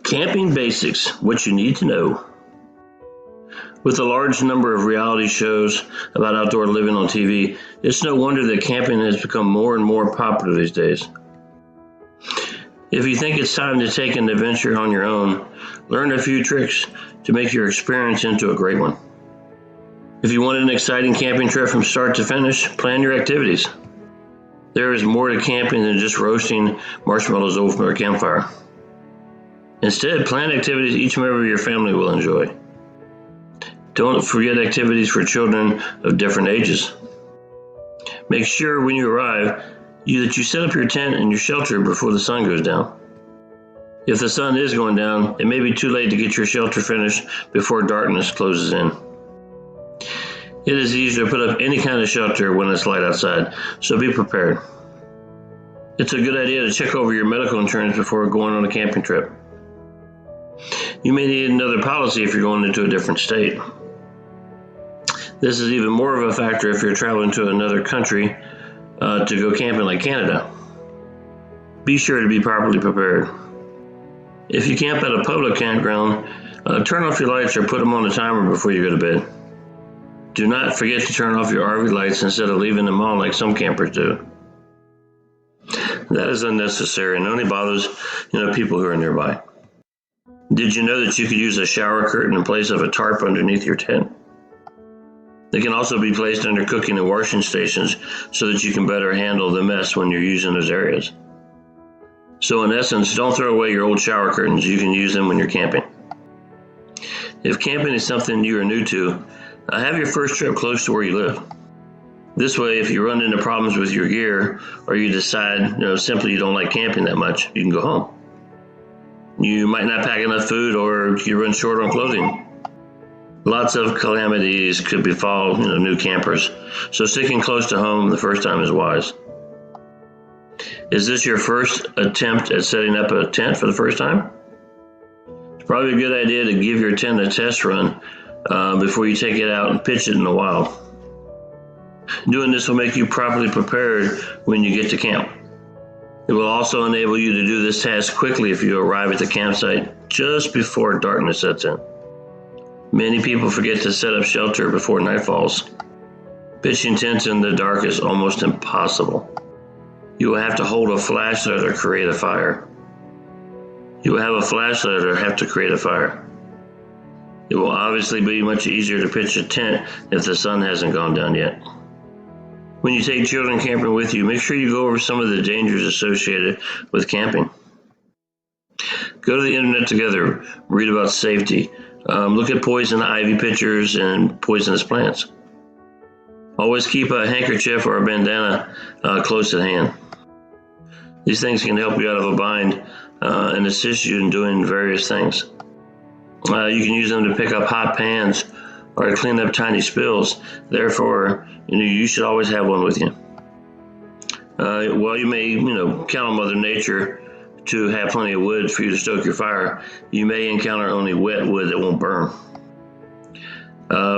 Camping basics, what you need to know. With a large number of reality shows about outdoor living on TV, it's no wonder that camping has become more and more popular these days. If you think it's time to take an adventure on your own, learn a few tricks to make your experience into a great one. If you want an exciting camping trip from start to finish, plan your activities. There is more to camping than just roasting marshmallows over a campfire. Instead, plan activities each member of your family will enjoy. Don't forget activities for children of different ages. Make sure when you arrive that you set up your tent and your shelter before the sun goes down. If the sun is going down, it may be too late to get your shelter finished before darkness closes in. It is easy to put up any kind of shelter when it's light outside, so be prepared. It's a good idea to check over your medical insurance before going on a camping trip. You may need another policy if you're going into a different state. This is even more of a factor if you're traveling to another country to go camping like Canada. Be sure to be properly prepared. If you camp at a public campground, turn off your lights or put them on a timer before you go to bed. Do not forget to turn off your RV lights instead of leaving them on like some campers do. That is unnecessary and only bothers people who are nearby. Did you know that you could use a shower curtain in place of a tarp underneath your tent? They can also be placed under cooking and washing stations so that you can better handle the mess when you're using those areas. So in essence, don't throw away your old shower curtains. You can use them when you're camping. If camping is something you are new to, have your first trip close to where you live. This way, if you run into problems with your gear or you decide simply you don't like camping that much, you can go home. You might not pack enough food or you run short on clothing. Lots of calamities could befall new campers, so sticking close to home the first time is wise. Is this your first attempt at setting up a tent for the first time? It's probably a good idea to give your tent a test run before you take it out and pitch it in the wild. Doing this will make you properly prepared when you get to camp. It will also enable you to do this task quickly if you arrive at the campsite just before darkness sets in. Many people forget to set up shelter before night falls. Pitching tents in the dark is almost impossible. You will have to hold a flashlight or create a fire. You will have a flashlight or have to create a fire. It will obviously be much easier to pitch a tent if the sun hasn't gone down yet. When you take children camping with you, make sure you go over some of the dangers associated with camping. Go to the internet together, read about safety, look at poison ivy pictures and poisonous plants. Always keep a handkerchief or a bandana close at hand. These things can help you out of a bind and assist you in doing various things. You can use them to pick up hot pans or to clean up tiny spills. Therefore, you should always have one with you. While you may, count on Mother Nature to have plenty of wood for you to stoke your fire, you may encounter only wet wood that won't burn.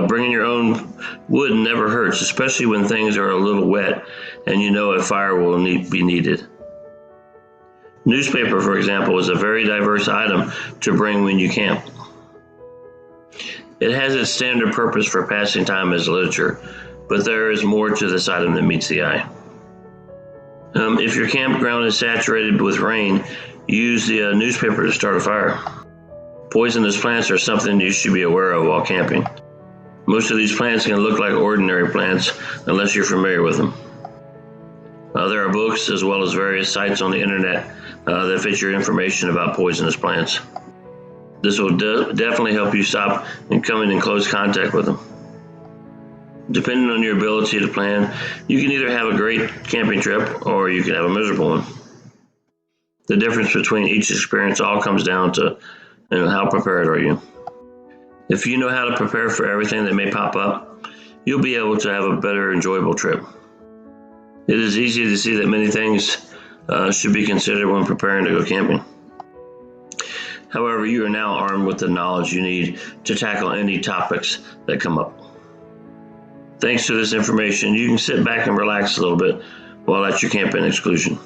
Bringing your own wood never hurts, especially when things are a little wet and a fire will be needed. Newspaper, for example, is a very diverse item to bring when you camp. It has its standard purpose for passing time as literature, but there is more to this item than meets the eye. If your campground is saturated with rain, use the newspaper to start a fire. Poisonous plants are something you should be aware of while camping. Most of these plants can look like ordinary plants unless you're familiar with them. There are books as well as various sites on the internet that feature information about poisonous plants. This will definitely help you stop and coming in close contact with them. Depending on your ability to plan, you can either have a great camping trip or you can have a miserable one. The difference between each experience all comes down to how prepared are you. If you know how to prepare for everything that may pop up, you'll be able to have a better, enjoyable trip. It is easy to see that many things should be considered when preparing to go camping. However, you are now armed with the knowledge you need to tackle any topics that come up. Thanks to this information, you can sit back and relax a little bit while at your camping excursion.